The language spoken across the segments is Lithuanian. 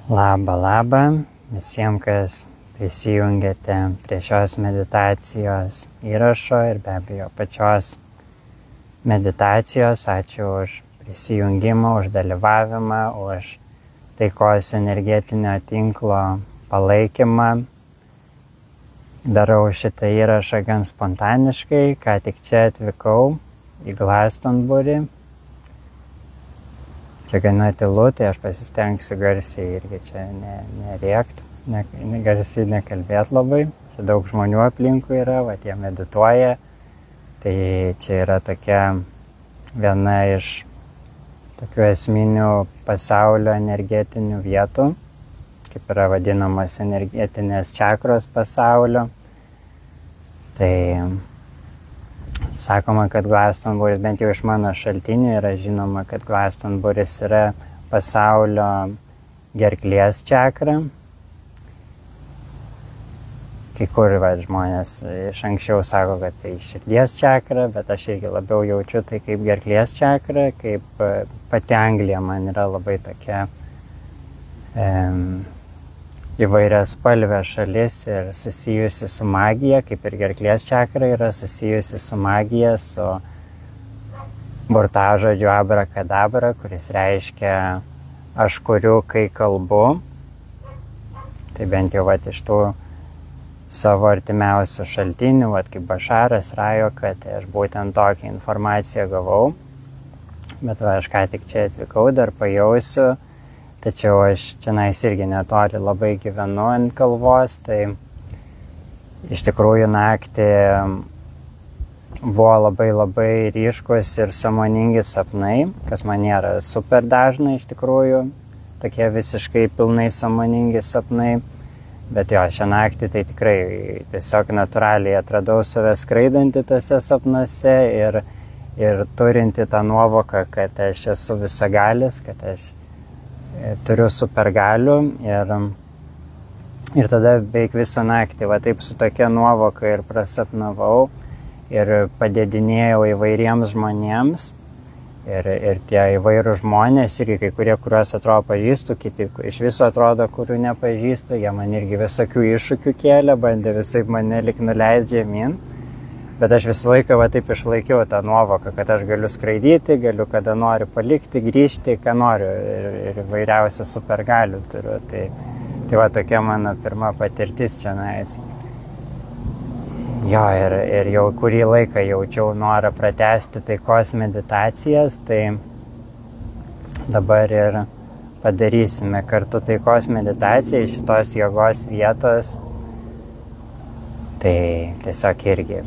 Labą visiems, kas prisijungėte prie šios meditacijos įrašo ir be abejo pačios meditacijos. Ačiū už prisijungimą, už dalyvavimą, už taikos energetinio tinklo palaikymą. Darau šitą įrašą gan spontaniškai, ką tik čia atvykau į Glastonbury. Čia gana tylu, tai aš pasistengsiu garsiai irgi čia nerėkt, garsiai nekalbėt labai. Čia daug žmonių aplinkui yra, jie medituoja. Tai čia yra tokia viena iš tokių esminių pasaulio energetinių vietų, kaip yra vadinamas energetinės čakros pasaulio. Tai sakoma, kad Glastonburis, bent jau iš mano šaltinių, yra žinoma, kad Glastonburis yra pasaulio gerklės čakra. Kai kur žmonės iš anksčiau sako, kad tai širdies čakra, bet aš irgi labiau jaučiu tai kaip gerklės čakra, kaip pati Anglija man yra labai tokia įvairias spalvė šalis ir susijusi su magija, kaip ir gerklės čakra yra susijusi su magija, su burtažodžiu abrakadabra, kuris reiškia aš kuriu, kai kalbu. Tai bent jau iš tų savo artimiausių šaltinių, kaip Bašaras Rajo, kad aš būtent tokią informaciją gavau. Bet aš ką tik čia atvykau, dar pajausiu. Tačiau aš čianais irgi netoli labai gyvenu ant kalvos, tai iš tikrųjų naktį buvo labai ryškus ir sąmoningi sapnai, kas man nėra super dažna iš tikrųjų, tokie visiškai pilnai sąmoningi sapnai. Bet jo, šią naktį tai tikrai tiesiog natūraliai atradau save skraidantį tose sapnuose ir turinti tą nuovoką, kad aš esu visagalis, kad aš turiu supergalių ir tada beveik visą naktį taip su tokia nuovoka ir prasapnavau ir padėdinėjau įvairiems žmonėms ir tie įvairūs žmonės, irgi kai kurie, kuriuos atrodo pažįstu, kiti iš viso atrodo, kurių nepažįstu, jie man irgi visokių iššūkių kėlė, bandė visaip mane lyg nuleist žemyn. Bet aš visą laiką taip išlaikiau tą nuovoką, kad aš galiu skraidyti, galiu kada noriu palikti, grįžti, ką noriu ir įvairiausių supergalių turiu. Tai tokia mano pirma patirtis čionais. Jo, ir jau kurį laiką jaučiau norą pratęsti taikos meditacijas, tai dabar ir padarysime kartu taikos meditaciją iš šitos jėgos vietos. Tai tiesiog irgi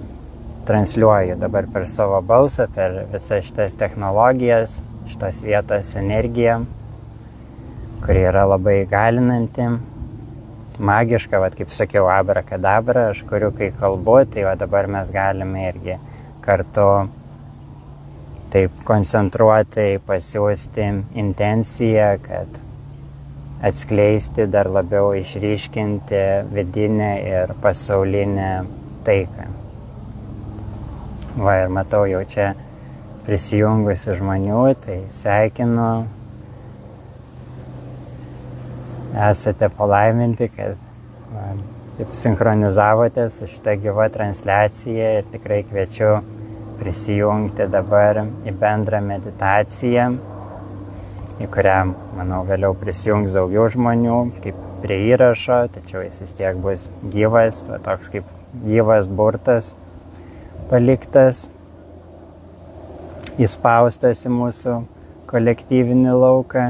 transliuoju dabar per savo balsą, per visas šitas technologijas, šitos vietos energiją, kuri yra labai galinanti, magiška, kaip sakiau, abrakadabra, aš kuriu, kai kalbu, tai dabar mes galime irgi kartu taip koncentruotai pasiųsti intenciją, kad atskleisti, dar labiau išryškinti vidinę ir pasaulinę taiką. Ir matau jau čia prisijungusių žmonių, tai sveikinu. Esate palaiminti, kad taip sinchronizavote su šitą gyvą transliaciją ir tikrai kviečiu prisijungti dabar į bendrą meditaciją, į kurią, manau, vėliau prisijungs daugiau žmonių, kaip prie įrašo, tačiau jis vis tiek bus gyvas, toks kaip gyvas burtas paliktas, įspaustas į mūsų kolektyvinį lauką.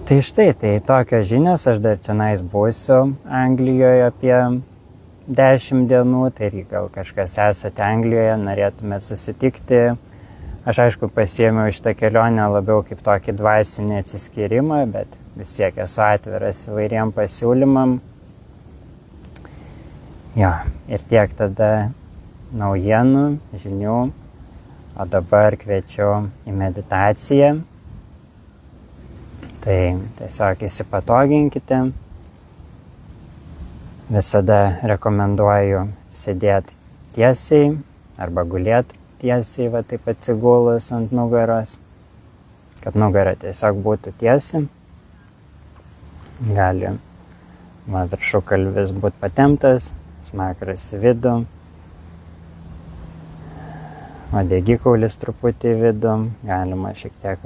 Tai štai, tai tokios žinios, aš dar čianais būsiu Anglijoje apie 10 dienų, tai gal kažkas esate Anglijoje, norėtumėt susitikti. Aš aišku pasiėmiau šitą kelionę labiau kaip tokį dvasinį atsiskyrimą, bet vis tiek esu atviras įvairiem pasiūlymam. Jo, ir tiek tada naujienų, žinių, o dabar kviečiu į meditaciją. Tai tiesiog įsipatoginkite. Visada rekomenduoju sėdėti tiesiai arba gulėti tiesiai, taip atsigulus ant nugaros. kad nugara tiesiog būtų tiesi. Gali viršukalvis būti patemptas, smakras į vidų, uodegikaulis truputį į vidų, galima šiek tiek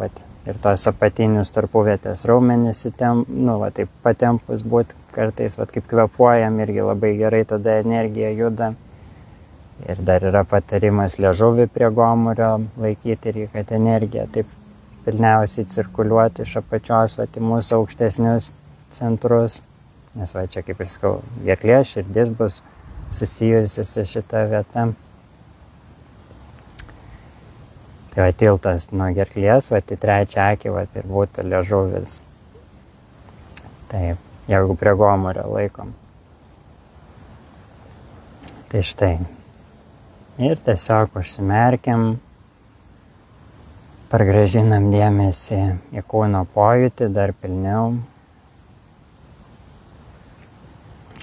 ir tos apatinius tarpuvietės raumenis taip patempus būti kartais, kaip kvėpuojam, irgi labai gerai tada energija juda. Ir dar yra patarimas liežuvį prie gomurio laikyti irgi, kad energija taip pilniausiai cirkuliuoti iš apačios į mūsų aukštesnius centrus. Nes čia, kaip ir sakau, gerklė, širdis bus susijusi su šita vieta. Tai tiltas nuo gerklės, į trečią akį ir būtų liežuvis. Taip, jeigu prie gomurio laikom. Tai štai. Ir tiesiog užsimerkiam, pargrąžinam dėmesį į kūno pojūtį dar pilniau.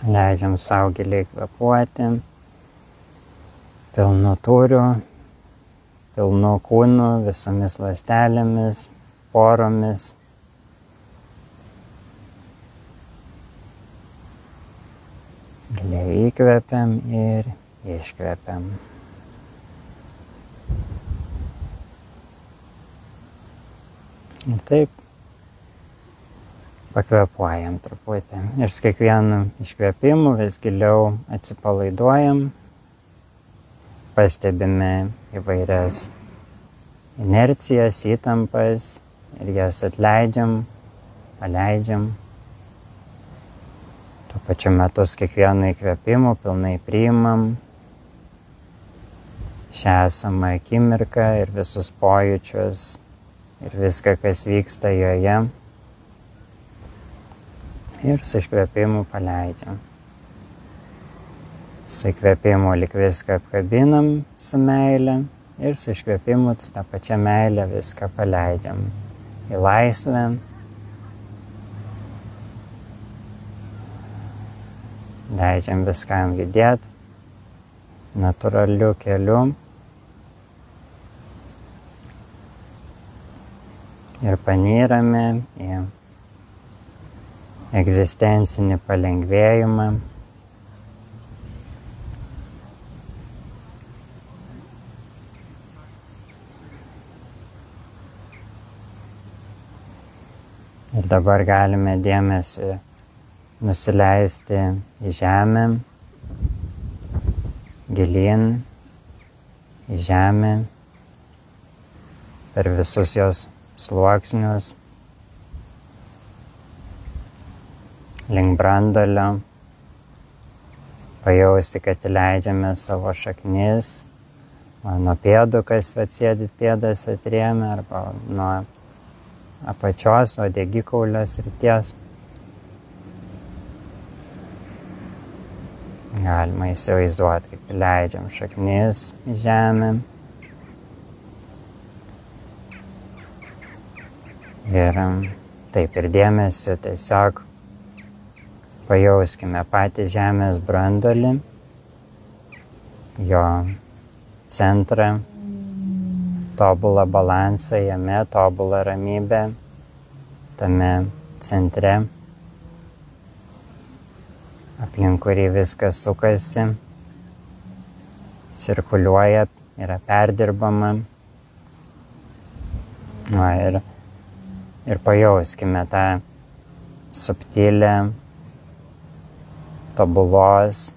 Leidžiam sau giliai kvėpuoti, pilnu tūriu, pilnu kūnu, visomis ląstelėmis, poromis. Giliai įkvepiam ir iškvepiam. Ir taip pakvėpuojam truputį. Ir su kiekvienu iškvėpimu vis giliau atsipalaiduojam, pastebime įvairias inercijas, įtampas ir jas atleidžiam, paleidžiam. Tuo pačiu metu su kiekvienu įkvėpimu pilnai priimam šią esamą akimirką ir visus pojūčius ir viską, kas vyksta joje. Ir su iškvėpimu paleidžiam. Su įkvėpimu lyg viską apkabinam su meile ir su iškvėpimu tą pačią meilę viską paleidžiam į laisvę. Leidžiam viskam judėti natūraliu keliu. Ir panyrame į egzistencinį palengvėjimą. Ir dabar galime dėmesį nusileisti į žemę, gilyn į žemę, per visus jos sluoksnius, link branduolio, pajausti, kad įleidžiame savo šaknis, nuo pėdų, kas sėdit pėdas atrėmė, arba nuo apačios, uodegikaulio srities. Galima įsivaizduoti, kaip įleidžiam šaknis į žemę. Ir taip ir dėmesio tiesiog pajauskime patį žemės branduolį, jo centrą, tobulą balansą jame, tobulą ramybę tame centre, aplink kurį viskas sukasi, cirkuliuoja, yra perdirbama. Ir pajauskime tą subtilę tobulos,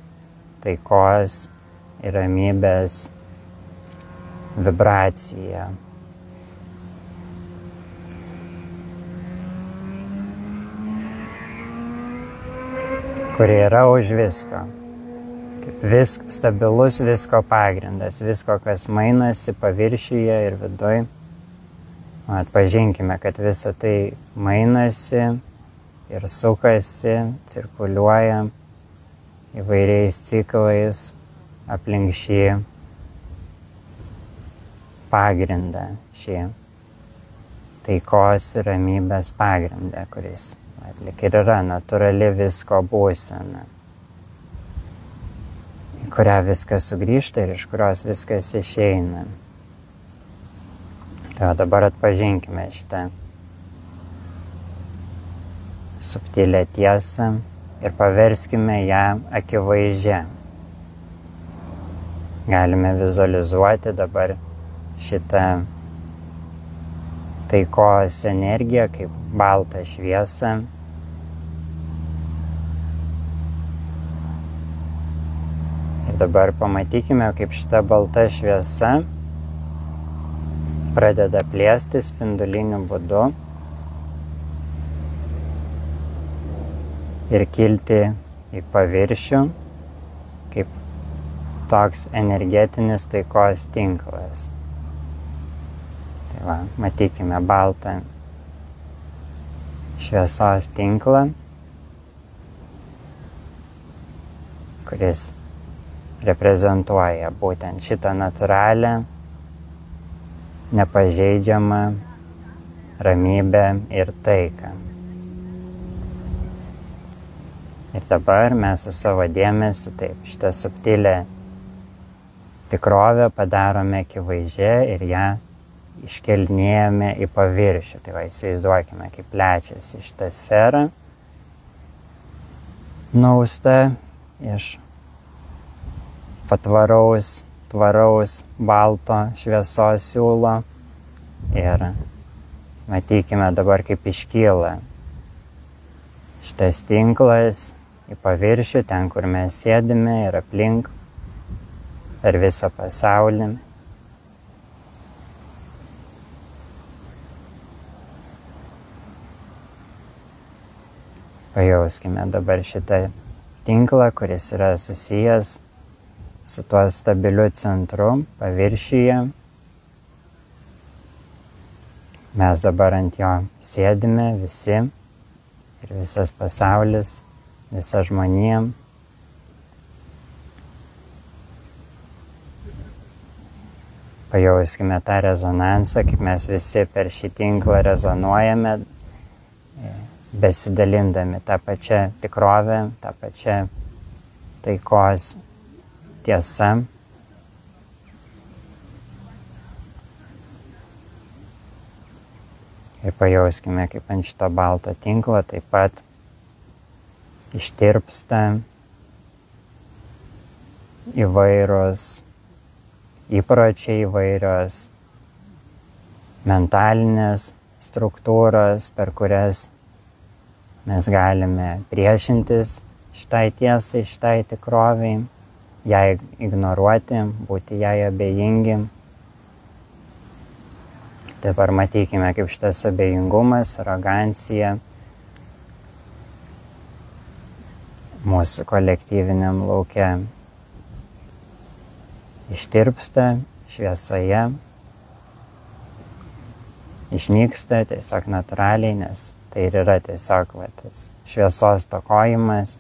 taikos ir ramybės vibraciją. Kuri yra už visko. Stabilus visko pagrindas, visko, kas mainasi paviršiuje ir viduj. Atpažinkime, kad visa tai mainasi ir sukasi, cirkuliuoja įvairiais ciklais aplink šį pagrindą, šį taikos ir ramybės pagrindą, kuris lyg ir yra natūrali visko būsena, į kurią viskas sugrįžta ir iš kurios viskas išeina. Tai dabar atpažinkime šitą subtilę tiesą ir paverskime ją akivaizdžią. Galime vizualizuoti dabar šitą taikos energiją kaip baltą šviesą. Ir dabar pamatykime, kaip šita balta šviesa pradeda plėsti spinduliniu būdu ir kilti į paviršių kaip toks energetinis taikos tinklas. Tai va, matykime baltą šviesos tinklą, kuris reprezentuoja būtent šitą natūralią, nepažeidžiamą ramybę ir taiką. Ir dabar mes su savo dėmesiu šitą subtilę tikrovę padarome akivaizdžią ir ją iškelnėjame į paviršių. Tai va, įsivaizduokime, kaip plečiasi šitą sferą, nausta iš patvaraus, balto šviesos siūlo ir matykime dabar, kaip iškyla šitas tinklas į paviršių, ten, kur mes sėdime ir aplink per visą pasaulį. Pajauskime dabar šitą tinklą, kuris yra susijęs su tuo stabiliu centru paviršiuje. Mes dabar ant jo sėdime visi ir visas pasaulis, visa žmonija. Pajauskime tą rezonansą, kaip mes visi per šį tinklą rezonuojame, besidalindami tą pačią tikrovę, tą pačią taikos tiesa. Ir pajauskime, kaip ant šito balto tinklo taip pat ištirpsta įvairūs įpročiai, įvairios mentalinės struktūros, per kurias mes galime priešintis šitai tiesai, šitai tikroviai, jai ignoruoti, būti jai abejingi. Dabar matykime, kaip šitas abejingumas, arogancija mūsų kolektyviniam lauke ištirpsta šviesoje, išnyksta tiesiog natūraliai, nes tai ir yra tiesiog tas šviesos stokojimas.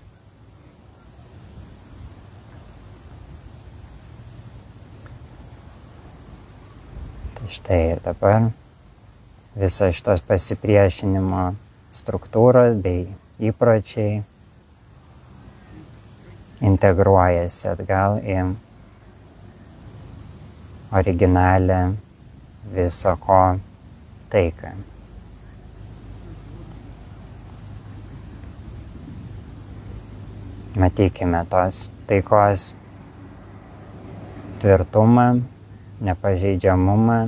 Štai ir dabar visos šitos pasipriešinimo struktūros bei įpročiai integruojasi atgal į originalią viso ko taiką. Matykime tos taikos tvirtumą, nepažeidžiamumą,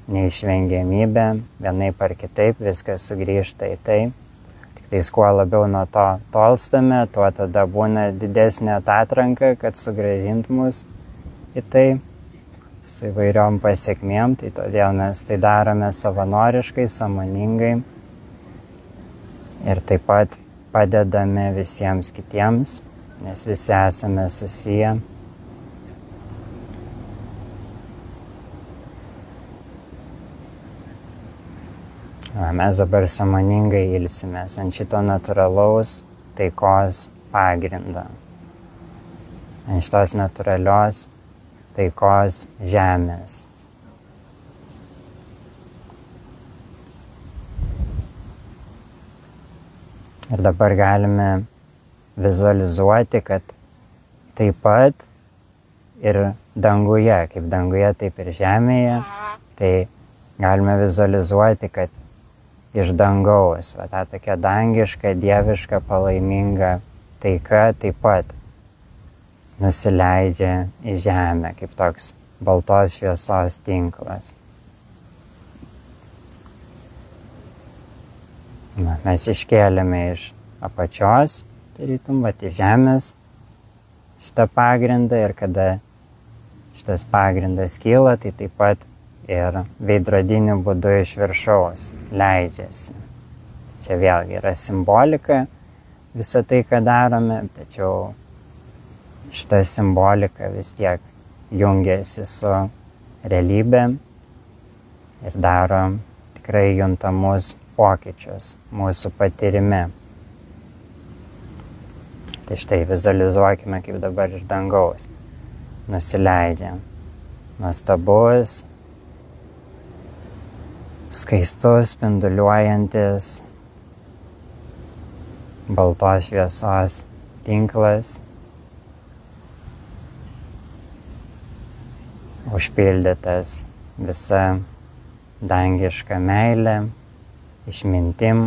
neišvengiamybę, vienaip ar kitaip viskas sugrįžta į tai. Tik tais kuo labiau nuo to tolstame, tuo tada būna didesnė atranka, kad sugrąžint mus į tai su įvairiom pasiekmėm. Tai todėl mes tai darome savanoriškai, sąmoningai ir taip pat padedame visiems kitiems, nes visi esame susiję. Mes dabar sąmoningai ilsimės ant šito natūralaus taikos pagrindo, ant šitos natūralios taikos žemės. Ir dabar galime vizualizuoti, kad taip pat ir danguje, kaip danguje, taip ir žemėje, tai galime vizualizuoti, kad iš dangaus, va ta tokia dangiška, dieviška, palaiminga taika taip pat nusileidžia į žemę, kaip toks baltos šviesos tinklas. Mes iškėlėme iš apačios, tarytum, iš žemės šitą pagrindą ir kada šitas pagrindas kyla, tai taip pat ir veidrodiniu būdu iš viršaus leidžiasi. Čia vėlgi yra simbolika visą tai, ką darome, tačiau šita simbolika vis tiek jungiasi su realybė ir daro tikrai juntamus pokyčius mūsų patyrime. Tai štai vizualizuokime, kaip dabar iš dangaus nusileidžia nuostabus, skaistus, spinduliuojantis baltos šviesos tinklas, užpildytas visa dangiška meilė, išmintim,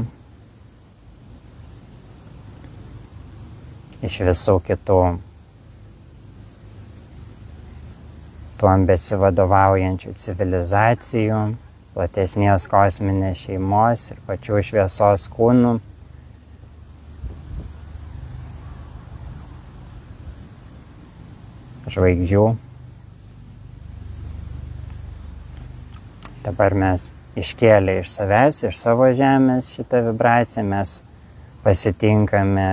iš visų kitų tuom besivadovaujančių civilizacijų, platesnės kosminės šeimos ir pačių šviesos kūnų. Žvaigždžių. Dabar mes iškėlę iš savęs, iš savo žemės šitą vibraciją, mes pasitinkame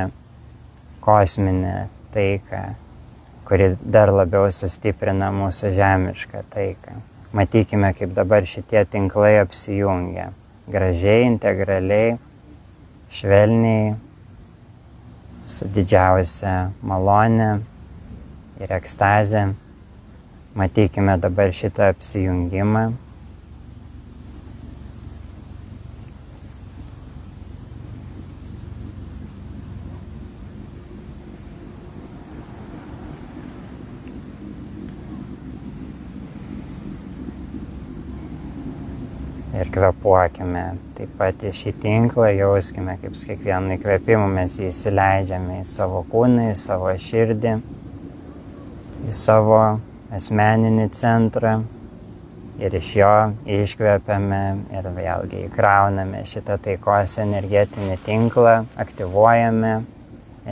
kosminę taiką, kuri dar labiau sustiprina mūsų žemišką taiką. Matykime, kaip dabar šitie tinklai apsijungia. Gražiai, integraliai, švelniai, su didžiausia malone ir ekstazė. Matykime dabar šitą apsijungimą. Ir kvėpuokime taip pat į šį tinklą, jauskime, kaip su kiekvienu įkvėpimu mes jį įsileidžiame į savo kūną, į savo širdį, į savo asmeninį centrą ir iš jo iškvėpiame ir vėlgi įkrauname šitą taikos energetinį tinklą, aktyvuojame,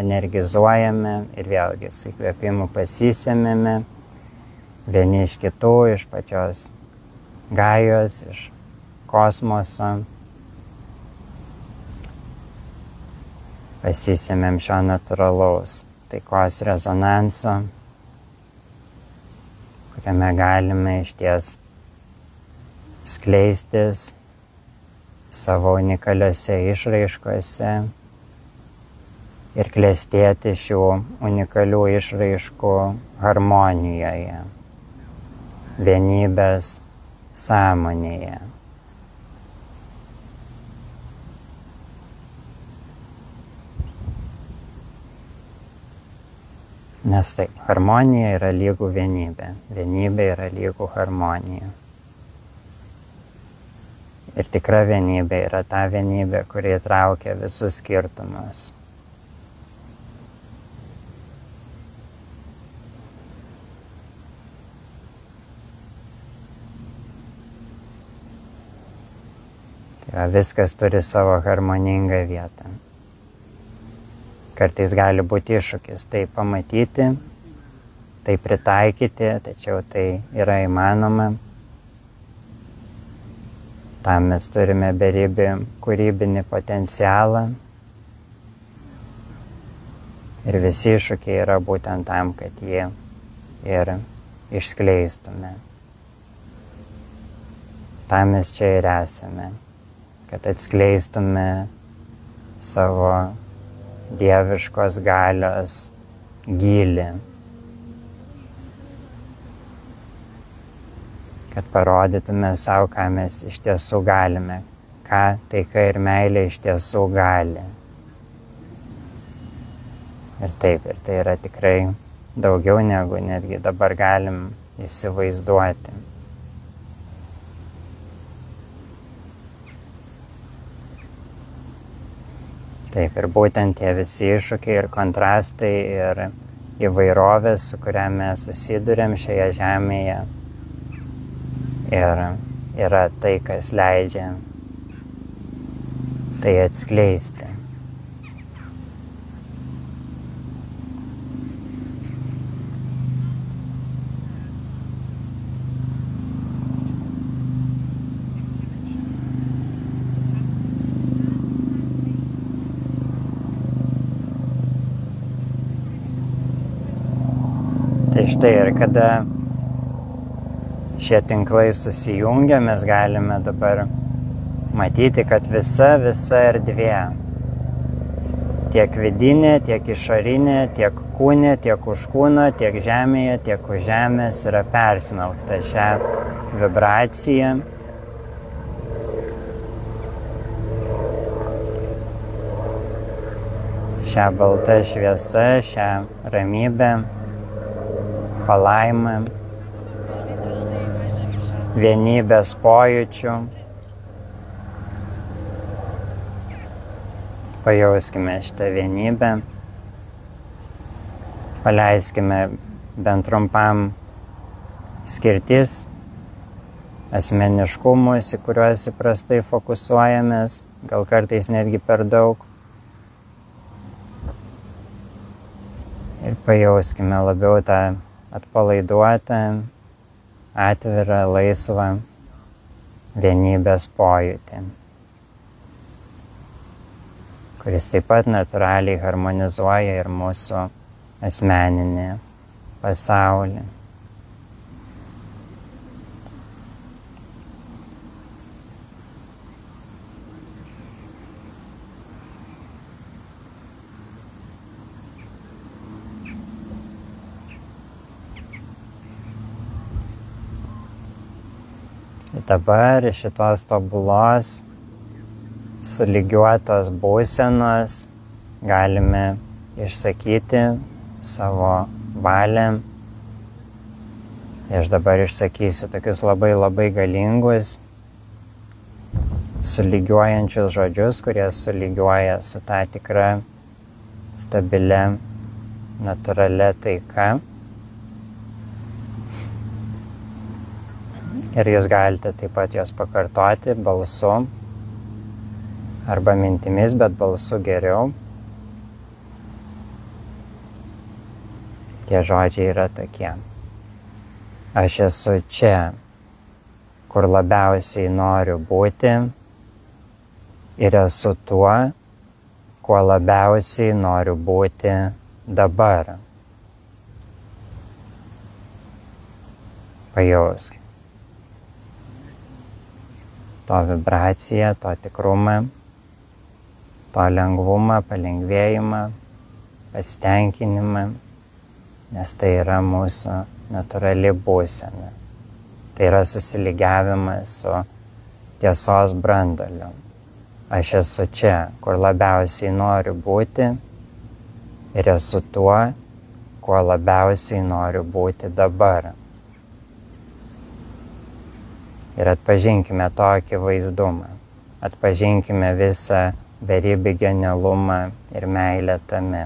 energizuojame ir vėlgi su įkvėpimu pasisėmėme vieni iš kitų, iš pačios Gajos, iš kosmoso. Pasisėmėm šio natūralaus taikos rezonanso, kuriame galime išties skleistis savo unikaliose išraiškose ir klestėti šių unikalių išraiškų harmonijoje, vienybės sąmonėje. Nes taip, harmonija yra lygų vienybė. Vienybė yra lygų harmonija. Ir tikra vienybė yra ta vienybė, kuri įtraukia visus skirtumus. Tai viskas turi savo harmoningą vietą. Kartais gali būti iššūkis tai pamatyti, tai pritaikyti, tačiau tai yra įmanoma. Tam mes turime beribį kūrybinį potencialą. Ir visi iššūkiai yra būtent tam, kad jie ir išskleistume. Tam mes čia ir esame, kad atskleistume savo dieviškos galios gylį, kad parodytume savo, ką mes iš tiesų galime, ką taika ir meilė iš tiesų gali. Ir taip, ir tai yra tikrai daugiau negu netgi dabar galim įsivaizduoti. Taip, ir būtent tie visi iššūkiai ir kontrastai ir įvairovė, su kuria mes susidurėm šioje žemėje, ir yra tai, kas leidžia tai atskleisti. Tai štai, ir kada šie tinklai susijungia, mes galime dabar matyti, kad visa erdvė, tiek vidinė, tiek išorinė, tiek kūne, tiek už kūno, tiek žemėje, tiek už žemės yra persmelkta šią vibraciją. Šią baltą šviesą, šią ramybę, palaimą, vienybės pojūčių. Pajauskime šitą vienybę, paleiskime bent trumpam skirtis, asmeniškumus, į kuriuos įprastai fokusuojamės, gal kartais netgi per daug. Ir pajauskime labiau tą atpalaiduotą, atvirą, laisvą vienybės pojūtį, kuris taip pat natūraliai harmonizuoja ir mūsų asmeninį pasaulį. Dabar iš šitos tobulos, sulygiuotos būsenos galime išsakyti savo valią. Tai aš dabar išsakysiu tokius labai galingus, sulygiuojančius žodžius, kurie sulygiuoja su ta tikra, stabilia, natūralia taika. Ir jūs galite taip pat juos pakartoti balsu arba mintimis, bet balsu geriau. Tie žodžiai yra tokie. Aš esu čia, kur labiausiai noriu būti, ir esu tuo, kuo labiausiai noriu būti dabar. Pajausk to vibraciją, to tikrumą, to lengvumą, palengvėjimą, pasitenkinimą, nes tai yra mūsų natūrali būsena. Tai yra susilygiavimas su tiesos branduoliu. Aš esu čia, kur labiausiai noriu būti, ir esu tuo, kuo labiausiai noriu būti dabar. Ir atpažinkime tokį vaizdumą, atpažinkime visą beribį genialumą ir meilę tame.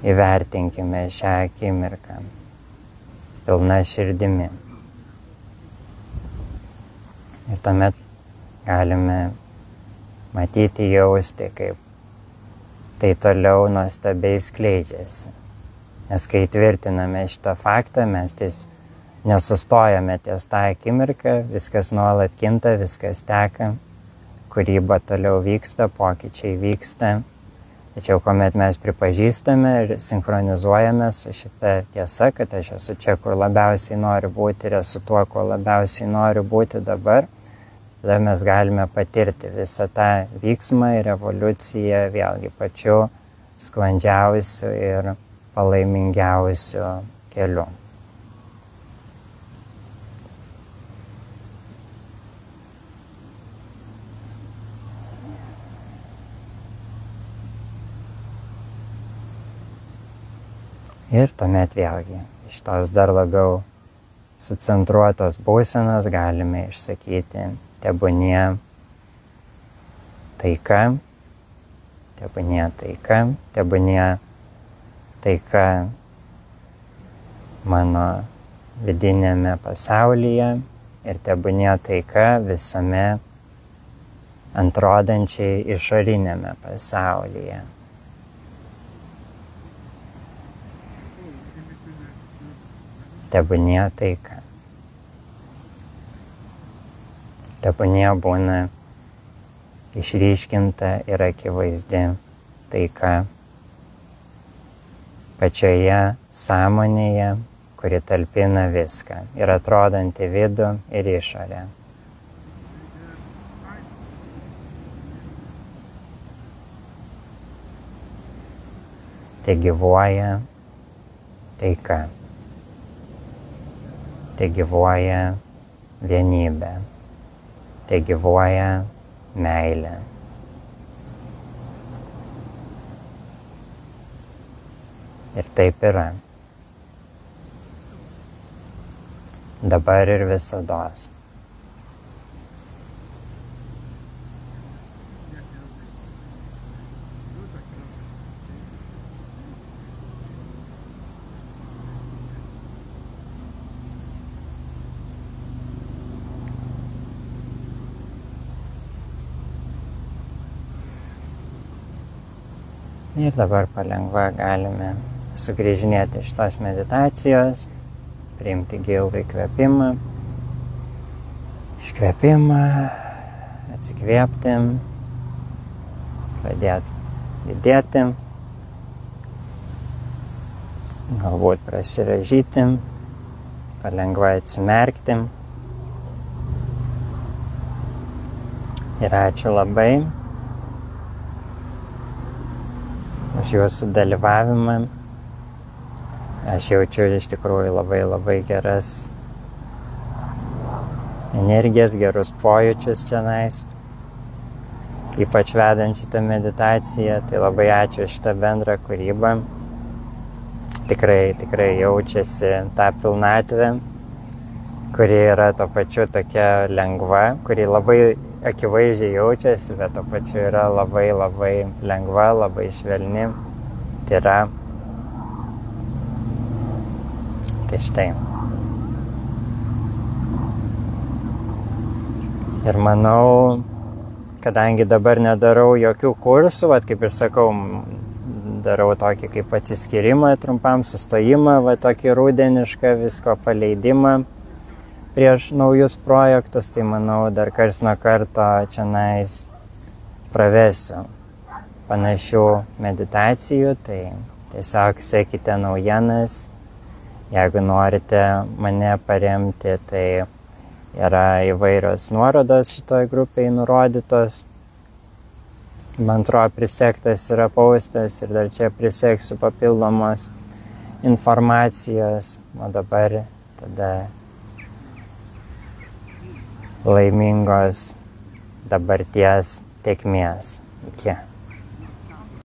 Įvertinkime šią akimirką pilna širdimi. Ir tuomet galime matyti, jausti, kaip tai toliau nuostabiai skleidžiasi. Nes kai tvirtiname šitą faktą, mes nesustojame ties tą akimirką, viskas nuolat kinta, viskas teka, kūryba toliau vyksta, pokyčiai vyksta. Tačiau kuomet mes pripažįstame ir sinchronizuojame su šita tiesa, kad aš esu čia, kur labiausiai noriu būti, ir esu tuo, kuo labiausiai noriu būti dabar, tada mes galime patirti visą tą vyksmą ir evoliuciją vėlgi pačiu sklandžiausiu ir palaimingiausiu keliu. Ir tuomet vėlgi iš tos dar labiau sucentruotos būsenos galime išsakyti tebūnie taika, tebūnie taika, tebūnie taika mano vidinėme pasaulyje ir tebūnie taika visame atrodančiai išorinėme pasaulyje. Tebūnie taika. Tebūnie būna išryškinta ir akivaizdi taika pačioje sąmonėje, kuri talpina viską ir atrodanti vidų ir išorę. Te gyvuoja taika. Te gyvuoja vienybė. Te gyvuoja meilė. Ir taip yra. Dabar ir visados. Ir dabar palengva galime sugrįžinėti iš tos meditacijos, priimti gilų įkvėpimą, iškvėpimą, atsikvėpti, pradėti judėti, galbūt prasirąžyti, palengva atsimerkti. Ir ačiū labai už jūsų dalyvavimą. Aš jaučiu iš tikrųjų labai geras energijas, gerus pojūčius čionais, ypač vedant šitą meditaciją. Tai labai ačiū šitą bendrą kūrybą. Tikrai jaučiasi ta pilnatvė, kuri yra to pačiu tokia lengva, kuri labai akivaizdžiai jaučiasi, bet to pačiu yra labai lengva, labai švelni, tyra. Tai štai. Ir manau, kadangi dabar nedarau jokių kursų, kaip ir sakau, darau tokį kaip atsiskyrimą, trumpam sustojimą, tokį rudenišką visko paleidimą prieš naujus projektus, tai manau dar karts nuo karto čionais pravesiu panašių meditacijų, tai tiesiog sekite naujienas. Jeigu norite mane paremti, tai yra įvairios nuorodos šitoj grupėje nurodytos. Man atrodo, prisektas yra postas ir dar čia priseksiu papildomos informacijos. O dabar tada laimingos dabarties tėkmės. Iki.